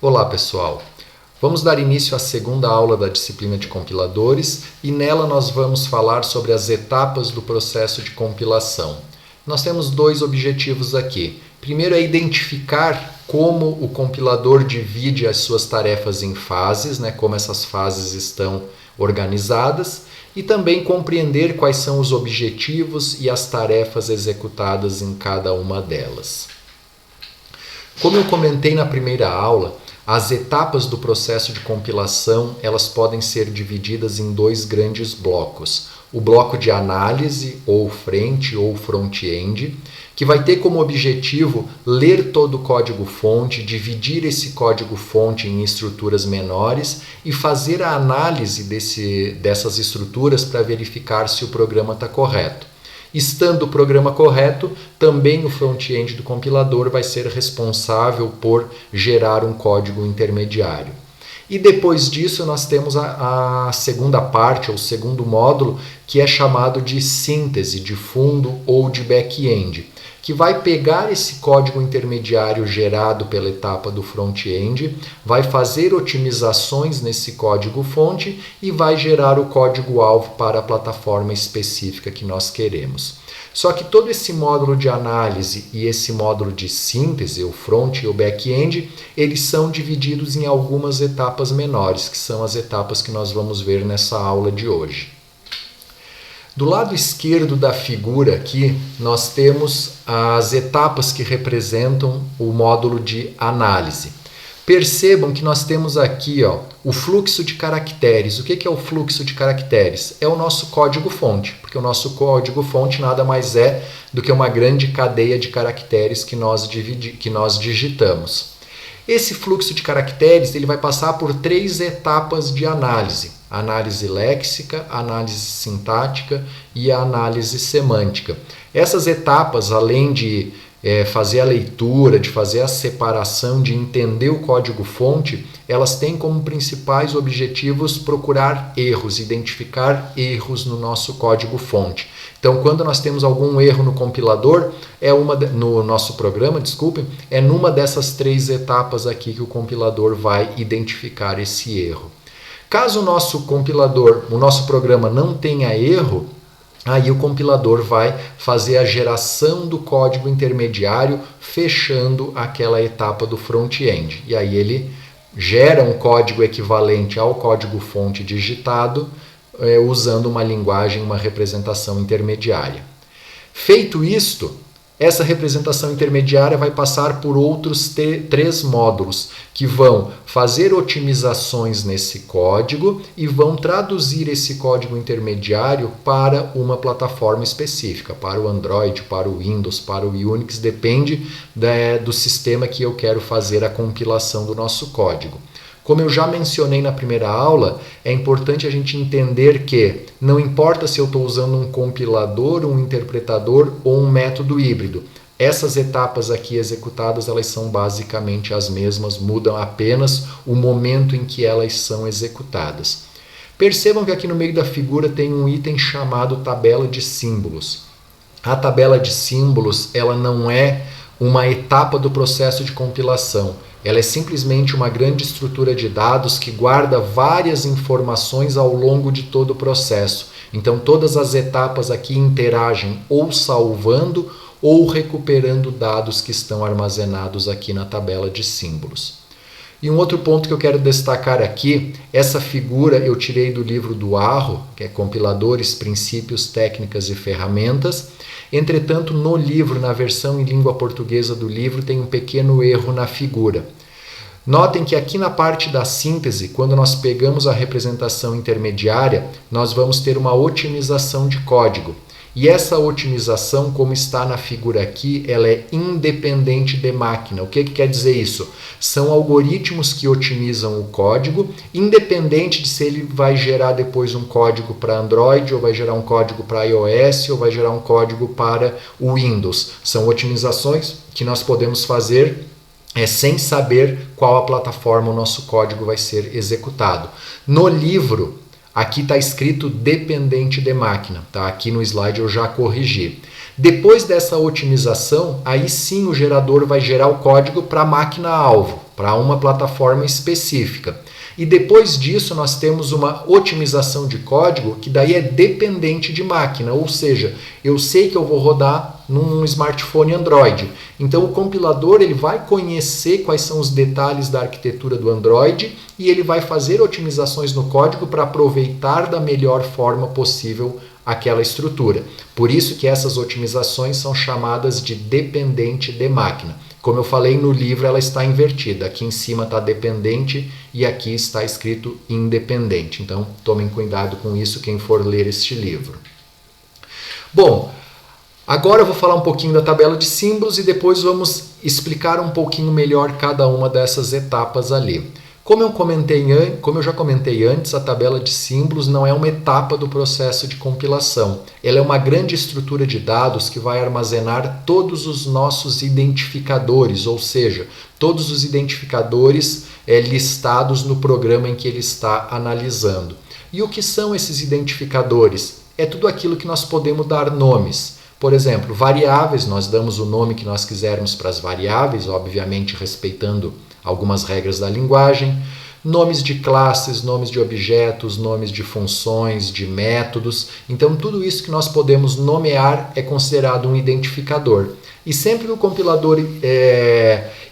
Olá pessoal, vamos dar início à segunda aula da disciplina de compiladores e nela nós vamos falar sobre as etapas do processo de compilação. Nós temos dois objetivos aqui. Primeiro é identificar como o compilador divide as suas tarefas em fases, como essas fases estão organizadas, e também compreender quais são os objetivos e as tarefas executadas em cada uma delas. Como eu comentei na primeira aula, as etapas do processo de compilação elas podem ser divididas em dois grandes blocos. O bloco de análise, ou frente, ou front-end, que vai ter como objetivo ler todo o código-fonte, dividir esse código-fonte em estruturas menores e fazer a análise dessas estruturas para verificar se o programa está correto. Estando o programa correto, também o front-end do compilador vai ser responsável por gerar um código intermediário. E depois disso nós temos a segunda parte, ou segundo módulo, que é chamado de síntese de fundo ou de back-end, que vai pegar esse código intermediário gerado pela etapa do front-end, vai fazer otimizações nesse código-fonte e vai gerar o código-alvo para a plataforma específica que nós queremos. Só que todo esse módulo de análise e esse módulo de síntese, o front e o back-end, eles são divididos em algumas etapas menores, que são as etapas que nós vamos ver nessa aula de hoje. Do lado esquerdo da figura aqui, nós temos as etapas que representam o módulo de análise. Percebam que nós temos aqui o fluxo de caracteres. O que é o fluxo de caracteres? É o nosso código-fonte, porque o nosso código-fonte nada mais é do que uma grande cadeia de caracteres que nós digitamos. Esse fluxo de caracteres ele vai passar por três etapas de análise. A análise léxica, a análise sintática e a análise semântica. Essas etapas, além de fazer a leitura, de fazer a separação, de entender o código-fonte, elas têm como principais objetivos procurar erros, identificar erros no nosso código-fonte. Então, quando nós temos algum erro no compilador, no nosso programa, é numa dessas três etapas aqui que o compilador vai identificar esse erro. Caso o nosso programa não tenha erro, aí o compilador vai fazer a geração do código intermediário, fechando aquela etapa do front-end. E aí ele gera um código equivalente ao código-fonte digitado, usando uma linguagem, uma representação intermediária. Feito isto, essa representação intermediária vai passar por outros três módulos que vão fazer otimizações nesse código e vão traduzir esse código intermediário para uma plataforma específica, para o Android, para o Windows, para o Unix, depende do sistema que eu quero fazer a compilação do nosso código. Como eu já mencionei na primeira aula, é importante a gente entender que não importa se eu estou usando um compilador, um interpretador ou um método híbrido. Essas etapas aqui executadas, elas são basicamente as mesmas, mudam apenas o momento em que elas são executadas. Percebam que aqui no meio da figura tem um item chamado tabela de símbolos. A tabela de símbolos, ela não é uma etapa do processo de compilação. Ela é simplesmente uma grande estrutura de dados que guarda várias informações ao longo de todo o processo. Então, todas as etapas aqui interagem ou salvando ou recuperando dados que estão armazenados aqui na tabela de símbolos. E um outro ponto que eu quero destacar aqui, essa figura eu tirei do livro do Arro, que é Compiladores, Princípios, Técnicas e Ferramentas. Entretanto, no livro, na versão em língua portuguesa do livro, tem um pequeno erro na figura. Notem que aqui na parte da síntese, quando nós pegamos a representação intermediária, nós vamos ter uma otimização de código. E essa otimização, como está na figura aqui, ela é independente de máquina. O que quer dizer isso? São algoritmos que otimizam o código, independente de se ele vai gerar depois um código para Android, ou vai gerar um código para iOS, ou vai gerar um código para o Windows. São otimizações que nós podemos fazer sem saber qual a plataforma o nosso código vai ser executado. No livro, aqui está escrito dependente de máquina, tá? Aqui no slide eu já corrigi. Depois dessa otimização, aí sim o gerador vai gerar o código para a máquina-alvo. para uma plataforma específica. E depois disso nós temos uma otimização de código que daí é dependente de máquina, ou seja, eu sei que eu vou rodar num smartphone Android. Então o compilador ele vai conhecer quais são os detalhes da arquitetura do Android e ele vai fazer otimizações no código para aproveitar da melhor forma possível aquela estrutura. Por isso que essas otimizações são chamadas de dependente de máquina. Como eu falei no livro, ela está invertida. Aqui em cima está dependente e aqui está escrito independente. Então, tomem cuidado com isso quem for ler este livro. Bom, agora eu vou falar um pouquinho da tabela de símbolos e depois vamos explicar um pouquinho melhor cada uma dessas etapas ali. Como eu já comentei antes, a tabela de símbolos não é uma etapa do processo de compilação. Ela é uma grande estrutura de dados que vai armazenar todos os nossos identificadores, ou seja, todos os identificadores listados no programa em que ele está analisando. E o que são esses identificadores? É tudo aquilo que nós podemos dar nomes. Por exemplo, variáveis, nós damos o nome que nós quisermos para as variáveis, obviamente respeitando algumas regras da linguagem, nomes de classes, nomes de objetos, nomes de funções, de métodos. Então, tudo isso que nós podemos nomear é considerado um identificador. E sempre que o compilador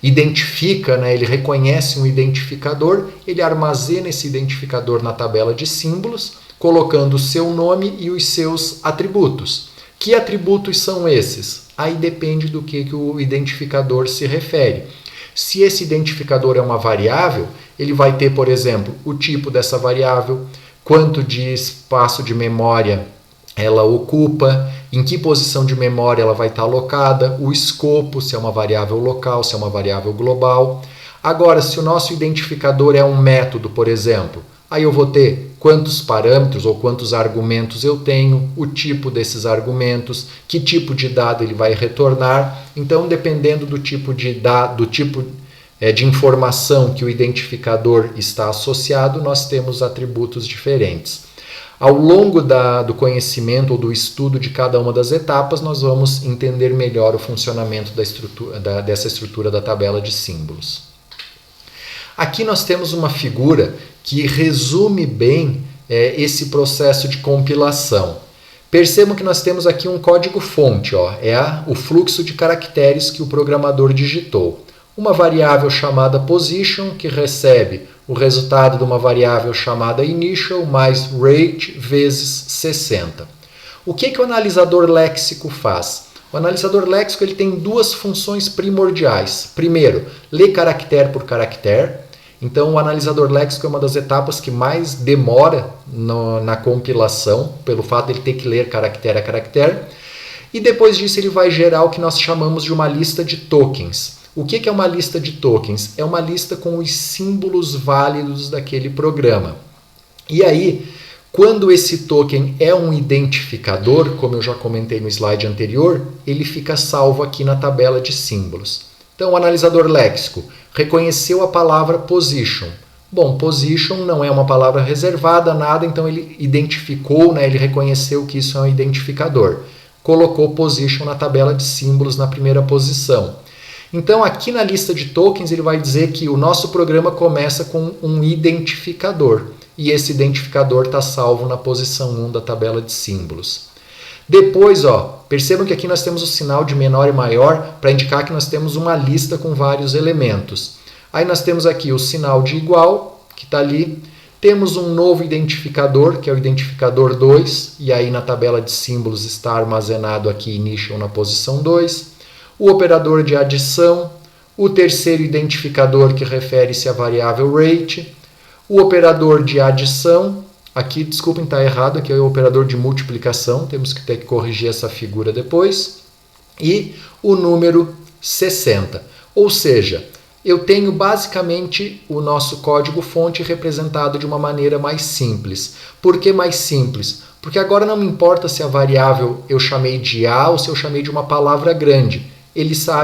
identifica, ele reconhece um identificador, ele armazena esse identificador na tabela de símbolos, colocando o seu nome e os seus atributos. Que atributos são esses? Aí depende do que o identificador se refere. Se esse identificador é uma variável, ele vai ter, por exemplo, o tipo dessa variável, quanto de espaço de memória ela ocupa, em que posição de memória ela vai estar alocada, o escopo, se é uma variável local, se é uma variável global. Agora, se o nosso identificador é um método, por exemplo, aí eu vou ter quantos parâmetros ou quantos argumentos eu tenho, o tipo desses argumentos, que tipo de dado ele vai retornar. Então, dependendo do tipo de de informação que o identificador está associado, nós temos atributos diferentes. Ao longo do conhecimento ou do estudo de cada uma das etapas, nós vamos entender melhor o funcionamento dessa estrutura da tabela de símbolos. Aqui nós temos uma figura que resume bem esse processo de compilação. Percebam que nós temos aqui um código-fonte, o fluxo de caracteres que o programador digitou. Uma variável chamada position, que recebe o resultado de uma variável chamada initial, mais rate vezes 60. O que o analisador léxico faz? O analisador léxico ele tem duas funções primordiais. Primeiro, lê caractere por caractere. Então, o analisador léxico é uma das etapas que mais demora na compilação, pelo fato de ele ter que ler caractere a caractere. E depois disso, ele vai gerar o que nós chamamos de uma lista de tokens. O que é uma lista de tokens? É uma lista com os símbolos válidos daquele programa. E aí, quando esse token é um identificador, como eu já comentei no slide anterior, ele fica salvo aqui na tabela de símbolos. Então, o analisador léxico reconheceu a palavra position. Bom, position não é uma palavra reservada, nada, então ele identificou, ele reconheceu que isso é um identificador. Colocou position na tabela de símbolos na primeira posição. Então, aqui na lista de tokens, ele vai dizer que o nosso programa começa com um identificador. E esse identificador está salvo na posição 1 da tabela de símbolos. Depois, percebam que aqui nós temos o sinal de menor e maior para indicar que nós temos uma lista com vários elementos. Aí nós temos aqui o sinal de igual, que está ali. Temos um novo identificador, que é o identificador 2, e aí na tabela de símbolos está armazenado aqui initial na posição 2. O operador de adição, o terceiro identificador que refere-se à variável rate, o operador de adição, aqui, desculpem, está errado, aqui é o operador de multiplicação, temos que ter que corrigir essa figura depois, e o número 60. Ou seja, eu tenho basicamente o nosso código-fonte representado de uma maneira mais simples. Por que mais simples? Porque agora não me importa se a variável eu chamei de A ou se eu chamei de uma palavra grande.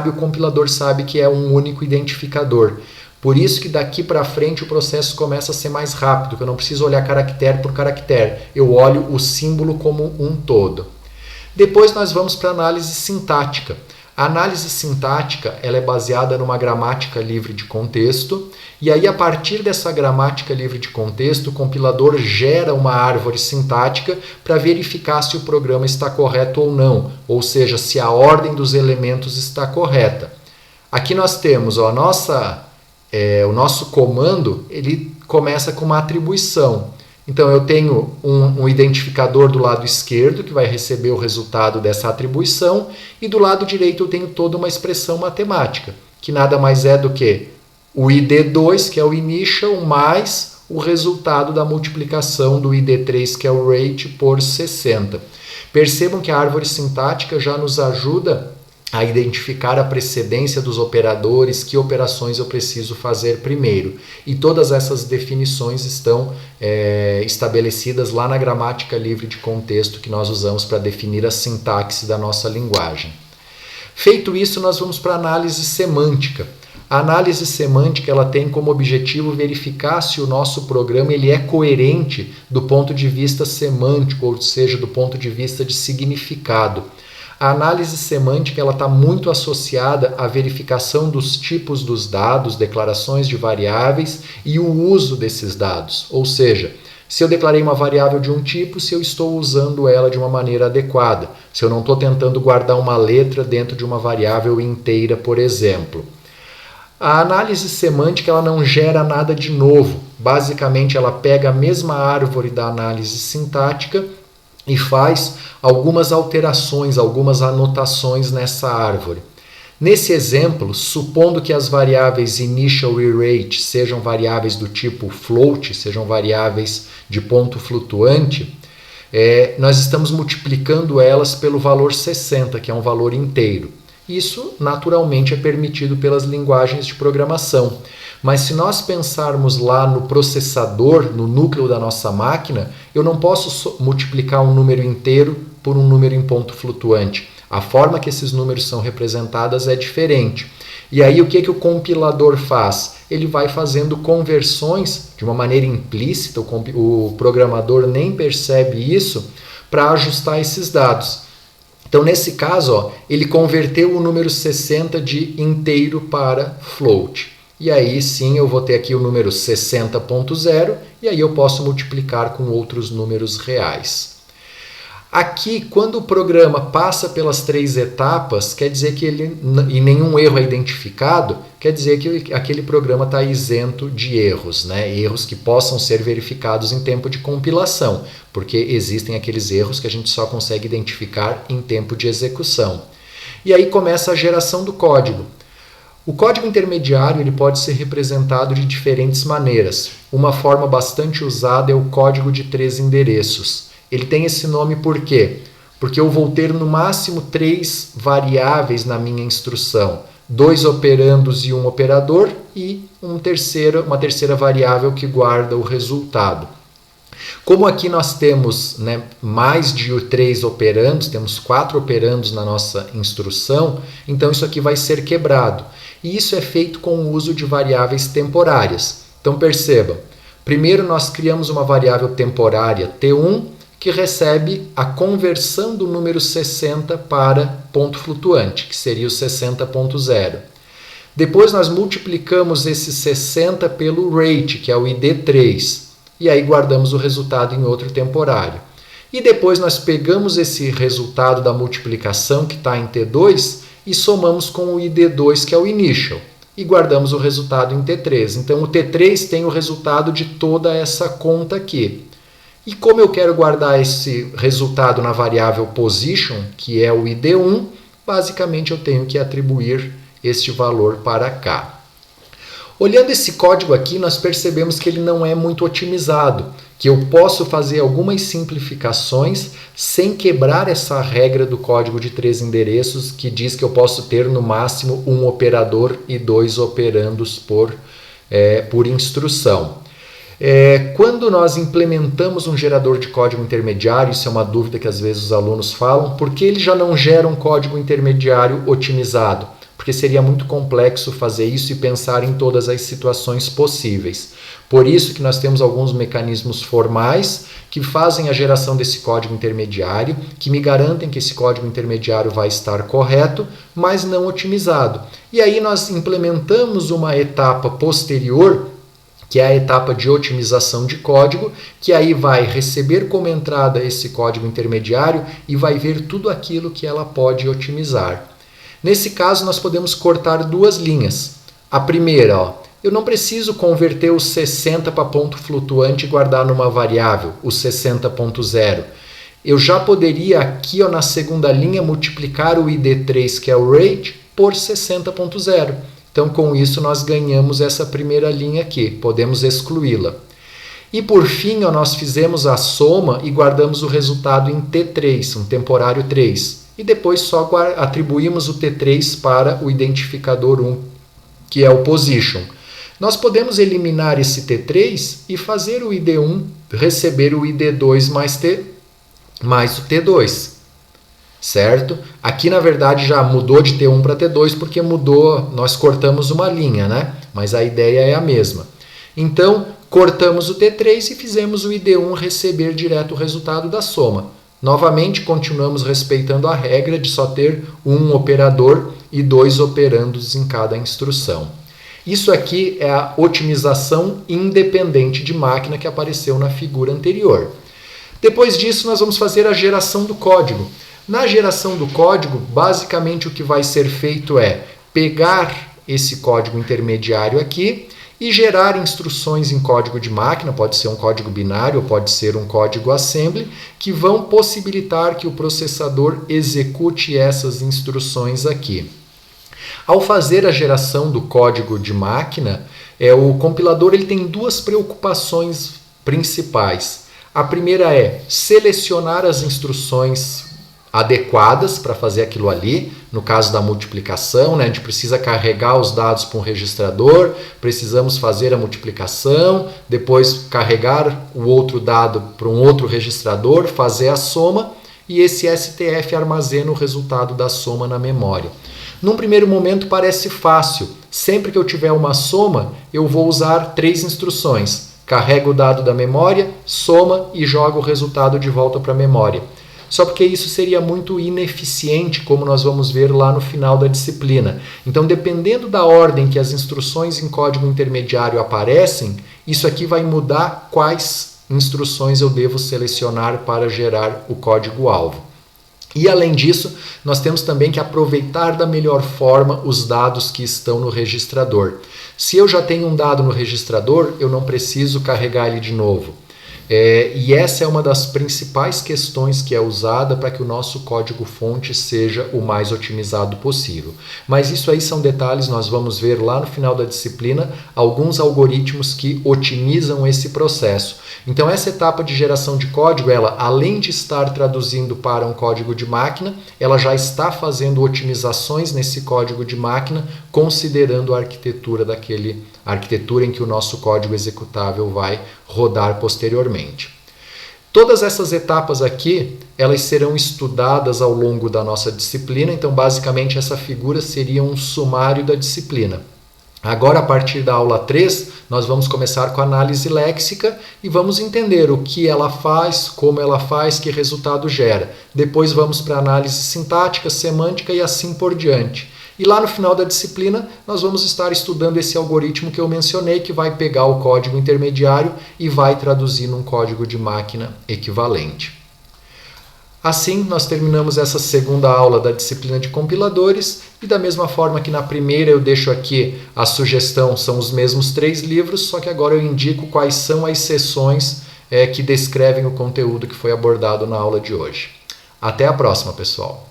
O compilador sabe que é um único identificador. Por isso que daqui para frente o processo começa a ser mais rápido, que eu não preciso olhar caractere por caractere, eu olho o símbolo como um todo. Depois nós vamos para a análise sintática. A análise sintática ela é baseada numa gramática livre de contexto, e aí a partir dessa gramática livre de contexto, o compilador gera uma árvore sintática para verificar se o programa está correto ou não, ou seja, se a ordem dos elementos está correta. Aqui nós temos o nosso comando, ele começa com uma atribuição. Então eu tenho um identificador do lado esquerdo que vai receber o resultado dessa atribuição, e do lado direito eu tenho toda uma expressão matemática, que nada mais é do que o ID2, que é o initial, mais o resultado da multiplicação do ID3, que é o rate, por 60. Percebam que a árvore sintática já nos ajuda a identificar a precedência dos operadores, que operações eu preciso fazer primeiro. E todas essas definições estão estabelecidas lá na gramática livre de contexto que nós usamos para definir a sintaxe da nossa linguagem. Feito isso, nós vamos para a análise semântica. A análise semântica ela tem como objetivo verificar se o nosso programa ele é coerente do ponto de vista semântico, ou seja, do ponto de vista de significado. A análise semântica está muito associada à verificação dos tipos dos dados, declarações de variáveis e o uso desses dados. Ou seja, se eu declarei uma variável de um tipo, se eu estou usando ela de uma maneira adequada. Se eu não estou tentando guardar uma letra dentro de uma variável inteira, por exemplo. A análise semântica ela não gera nada de novo. Basicamente, ela pega a mesma árvore da análise sintática e faz algumas alterações, algumas anotações nessa árvore. Nesse exemplo, supondo que as variáveis initial e rate sejam variáveis do tipo float, sejam variáveis de ponto flutuante, nós estamos multiplicando elas pelo valor 60, que é um valor inteiro. Isso, naturalmente, é permitido pelas linguagens de programação. Mas se nós pensarmos lá no processador, no núcleo da nossa máquina, eu não posso multiplicar um número inteiro por um número em ponto flutuante. A forma que esses números são representadas é diferente. E aí o que o compilador faz? Ele vai fazendo conversões de uma maneira implícita, o programador nem percebe isso, para ajustar esses dados. Então, nesse caso, ele converteu o número 60 de inteiro para float. E aí sim eu vou ter aqui o número 60.0 e aí eu posso multiplicar com outros números reais. Aqui, quando o programa passa pelas 3 etapas, quer dizer que e nenhum erro é identificado, quer dizer que aquele programa está isento de erros, né? Erros que possam ser verificados em tempo de compilação, porque existem aqueles erros que a gente só consegue identificar em tempo de execução. E aí começa a geração do código. O código intermediário ele pode ser representado de diferentes maneiras. Uma forma bastante usada é o código de 3 endereços. Ele tem esse nome por quê? Porque eu vou ter no máximo 3 variáveis na minha instrução. 2 operandos e um operador e uma terceira variável que guarda o resultado. Como aqui nós temos mais de 3 operandos, temos 4 operandos na nossa instrução, então isso aqui vai ser quebrado. E isso é feito com o uso de variáveis temporárias. Então perceba, primeiro nós criamos uma variável temporária T1, que recebe a conversão do número 60 para ponto flutuante, que seria o 60.0. Depois nós multiplicamos esse 60 pelo rate, que é o ID3, e aí guardamos o resultado em outro temporário. E depois nós pegamos esse resultado da multiplicação, que está em T2, e somamos com o ID2, que é o initial, e guardamos o resultado em T3. Então o T3 tem o resultado de toda essa conta aqui. E como eu quero guardar esse resultado na variável position, que é o ID1, basicamente eu tenho que atribuir este valor para cá. Olhando esse código aqui, nós percebemos que ele não é muito otimizado, que eu posso fazer algumas simplificações sem quebrar essa regra do código de 3 endereços, que diz que eu posso ter no máximo um operador e 2 operandos por instrução. Quando nós implementamos um gerador de código intermediário, isso é uma dúvida que às vezes os alunos falam, por que ele já não gera um código intermediário otimizado? Porque porque seria muito complexo fazer isso e pensar em todas as situações possíveis. Por isso que nós temos alguns mecanismos formais que fazem a geração desse código intermediário, que me garantem que esse código intermediário vai estar correto, mas não otimizado. E aí nós implementamos uma etapa posterior, que é a etapa de otimização de código, que aí vai receber como entrada esse código intermediário e vai ver tudo aquilo que ela pode otimizar. Nesse caso, nós podemos cortar duas linhas. A primeira, eu não preciso converter o 60 para ponto flutuante e guardar numa variável, o 60.0. Eu já poderia aqui na segunda linha multiplicar o ID3, que é o rate, por 60.0. Então, com isso, nós ganhamos essa primeira linha aqui, podemos excluí-la. E, por fim, nós fizemos a soma e guardamos o resultado em T3, um temporário 3. E depois só atribuímos o T3 para o identificador 1, que é o position. Nós podemos eliminar esse T3 e fazer o ID1 receber o ID2 mais o T2. Certo? Aqui, na verdade, já mudou de T1 para T2 porque mudou, nós cortamos uma linha, né? Mas a ideia é a mesma. Então, cortamos o T3 e fizemos o ID1 receber direto o resultado da soma. Novamente, continuamos respeitando a regra de só ter um operador e 2 operandos em cada instrução. Isso aqui é a otimização independente de máquina que apareceu na figura anterior. Depois disso, nós vamos fazer a geração do código. Na geração do código, basicamente o que vai ser feito é pegar esse código intermediário aqui e gerar instruções em código de máquina, pode ser um código binário ou pode ser um código assembly, que vão possibilitar que o processador execute essas instruções aqui. Ao fazer a geração do código de máquina, o compilador ele tem duas preocupações principais. A primeira é selecionar as instruções adequadas para fazer aquilo ali. No caso da multiplicação, a gente precisa carregar os dados para um registrador, precisamos fazer a multiplicação, depois carregar o outro dado para um outro registrador, fazer a soma e esse STF armazena o resultado da soma na memória. Num primeiro momento parece fácil. Sempre que eu tiver uma soma, eu vou usar 3 instruções. Carrego o dado da memória, soma e jogo o resultado de volta para a memória. Só porque isso seria muito ineficiente, como nós vamos ver lá no final da disciplina. Então, dependendo da ordem que as instruções em código intermediário aparecem, isso aqui vai mudar quais instruções eu devo selecionar para gerar o código-alvo. E, além disso, nós temos também que aproveitar da melhor forma os dados que estão no registrador. Se eu já tenho um dado no registrador, eu não preciso carregar ele de novo. E essa é uma das principais questões que é usada para que o nosso código-fonte seja o mais otimizado possível. Mas isso aí são detalhes, nós vamos ver lá no final da disciplina alguns algoritmos que otimizam esse processo. Então essa etapa de geração de código, ela além de estar traduzindo para um código de máquina, ela já está fazendo otimizações nesse código de máquina, considerando a arquitetura em que o nosso código executável vai rodar posteriormente. Todas essas etapas aqui, elas serão estudadas ao longo da nossa disciplina, então basicamente essa figura seria um sumário da disciplina. Agora, a partir da aula 3, nós vamos começar com a análise léxica e vamos entender o que ela faz, como ela faz, que resultado gera. Depois vamos para a análise sintática, semântica e assim por diante. E lá no final da disciplina, nós vamos estar estudando esse algoritmo que eu mencionei, que vai pegar o código intermediário e vai traduzir num código de máquina equivalente. Assim, nós terminamos essa segunda aula da disciplina de compiladores e da mesma forma que na primeira eu deixo aqui a sugestão, são os mesmos 3 livros, só que agora eu indico quais são as seções que descrevem o conteúdo que foi abordado na aula de hoje. Até a próxima, pessoal!